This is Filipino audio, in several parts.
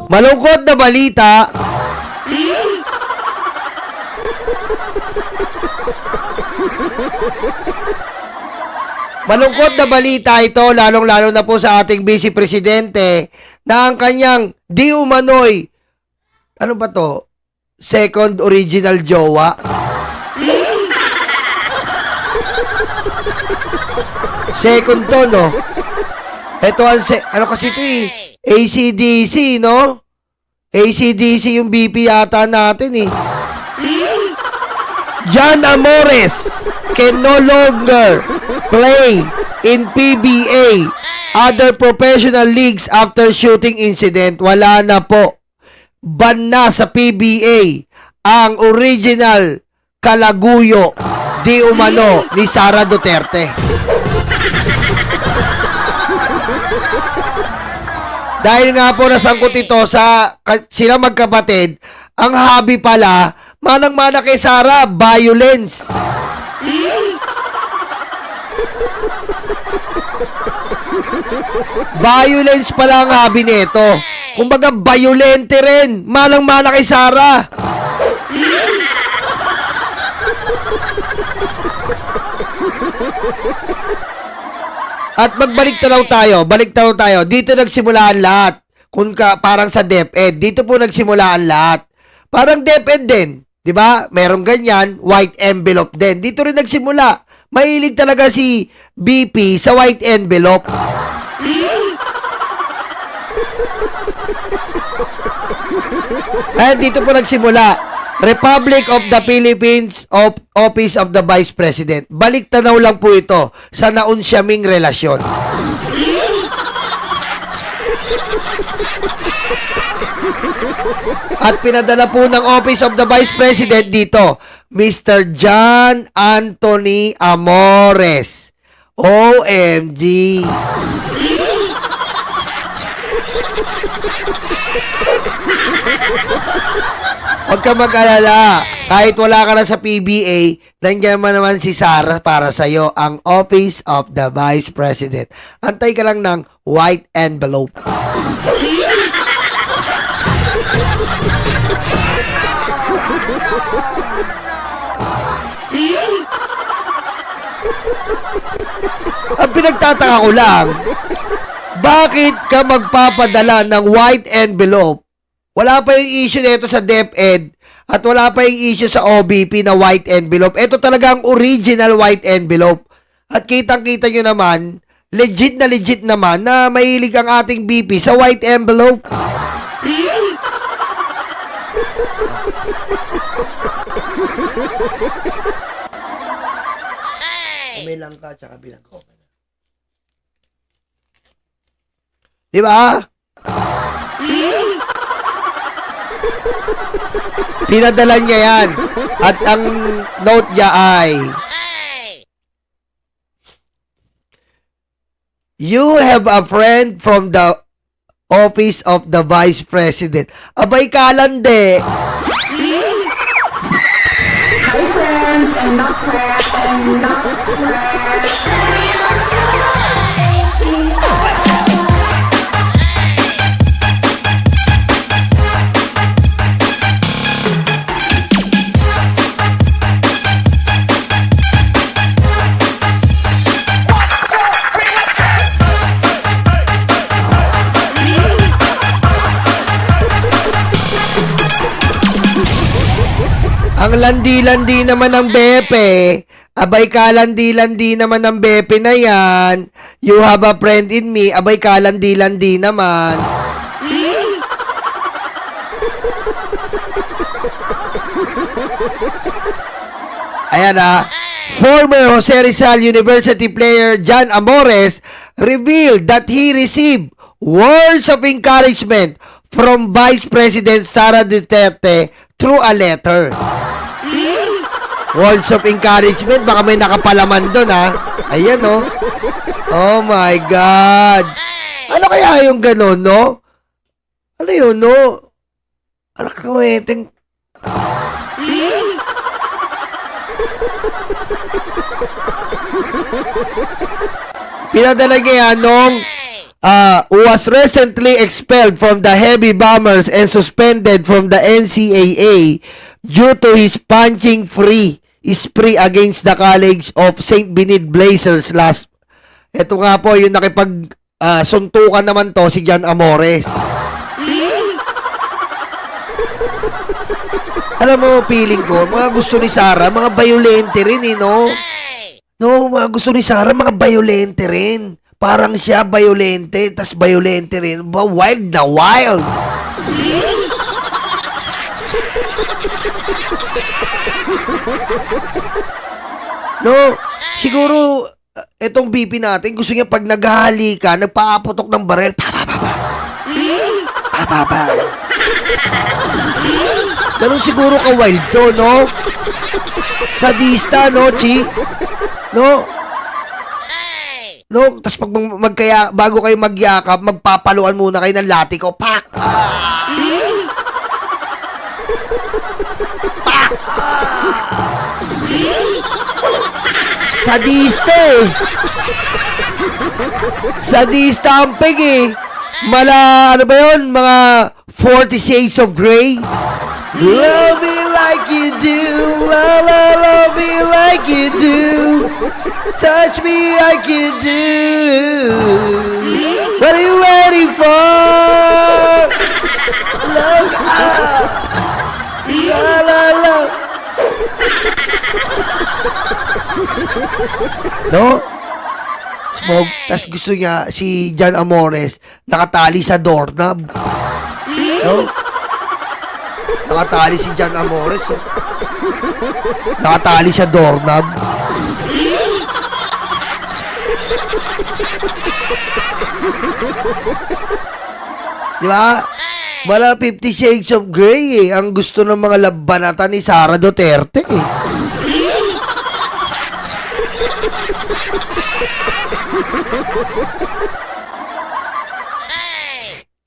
Malungkot na balita. Malungkot na balita ito, lalong-lalo na po sa ating Vice Presidente na ang kanyang di umano'y, ano ba to? Second original jowa. Second to, no? Ito ang, ano kasi ito eh, AC/DC, no? AC/DC yung BP yata natin eh. John Amores can no longer play in PBA, other professional leagues after shooting incident. Wala na po. Ban na sa PBA ang original kalaguyo di umano ni Sara Duterte. Dahil nga po nasangkot ito sa sila magkapatid, ang hobby pala, manang-mana kay Sara, violence. Violence pala ang hobby nito. Kumbaga, violente rin. Manang-mana kay Sara. At magbalik tanaw tayo, Dito nagsimula ang lahat. Parang sa DepEd, dito po nagsimula ang lahat. Parang DepEd din, 'di ba? Merong ganyan, white envelope din. Dito rin nagsimula. Mahilig talaga si BP sa white envelope. Dito po nagsimula. Republic of the Philippines of Office of the Vice President. Balik tanaw lang po ito sa naunsyaming relasyon. At pinadala po ng Office of the Vice President dito, Mr. John Anthony Amores. OMG. Huwag ka mag-alala. Kahit wala ka na sa PBA, nandiyan naman si Sara para sa'yo, ang Office of the Vice President. Antay ka lang ng white envelope. Ang pinagtataka ko lang, bakit ka magpapadala ng white envelope? Wala pa yung issue nito sa DepEd at wala pa yung issue sa OBP na white envelope. Ito talaga ang original white envelope. At kitang-kita nyo naman, legit naman na mahilig ang ating BP sa white envelope. May lang ka, tsaka bilang ko. Diba? Pinadala niya yan. At ang note niya ay, you have a friend from the Office of the Vice President. Abay kalande. Hi friends, and not friends, and not friends. Ang landi-landi naman ng Bepe. Abay kalandi-landi naman ng Bepe na yan. You have a friend in me. Abay kalandi-landi naman. Ayan former Jose Rizal University player Jan Amores revealed that he received words of encouragement from Vice President Sara Duterte through a letter. Words of encouragement, baka may nakapalaman doon Ayan Oh my God. Ano kaya yung gano'n, no? Ano yun, no? Ano kaweteng... Pinadala niya nung was recently expelled from the Heavy Bombers and suspended from the NCAA due to his punching free spree against the College of St. Bened Blazers last. Ito nga po yung suntukan naman to si Jan Amores. Alam mo, feeling ko, mga gusto ni Sara, mga violente rin no? No, mga gusto ni Sara, mga violente rin. Parang siya violente, tas violente rin. Wild na wild. No, siguro, etong BP natin, gusto niya pag naghahali ka, nagpaaputok ng barel. Ganun siguro ka wild to, no? Sadista, no, Chi? No? No, tas pag bago kayo magyakap, magpapaluan muna kayo ng latiko. Pak! Pak! Sadista Sadista ang peg ano ba yun? Mga 40 Shades of Grey. Love me like you do. La la, love me like you do. Touch me like you do. What are you waiting for? Love, la la la. No? Smoke. Tas gusto niya si Jan Amores nakatali sa doorknob. No? Nakatali si Jan Amores. Nakatali sa doorknob. Di ba? Wala 50 Shades of Grey ang gusto ng mga labanatan ni Sara Duterte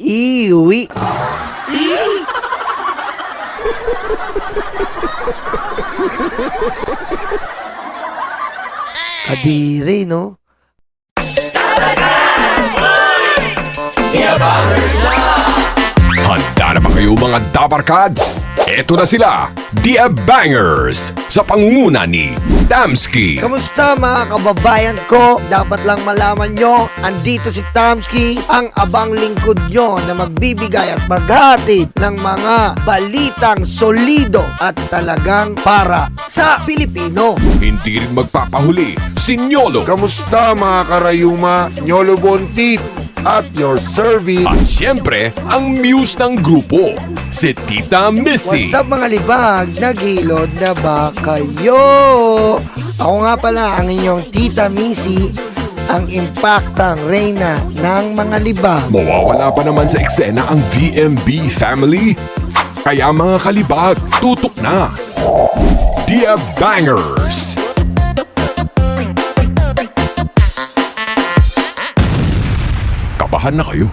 Iwi. Kadiri, no? Handa na ba kayo mga Dabarkads? Eto na sila, The Bangers, sa pangunguna ni Tamski. Kamusta mga kababayan ko? Dapat lang malaman nyo, andito si Tamski, ang abang lingkod nyo na magbibigay at maghatid ng mga balitang solido at talagang para sa Pilipino. Hindi rin magpapahuli si Nyolo. Kamusta mga karayuma, Nyolo Bontit at your service. At siyempre, ang muse ng grupo, si Tita Missy. What's up mga libag? Naghilod na ba kayo? Ako nga pala ang inyong Tita Missy, ang impaktang reyna ng mga libag. Mawawala pa naman sa eksena ang VMB family. Kaya mga kalibag, tutok na. The Bangers. Kabahan na kayo.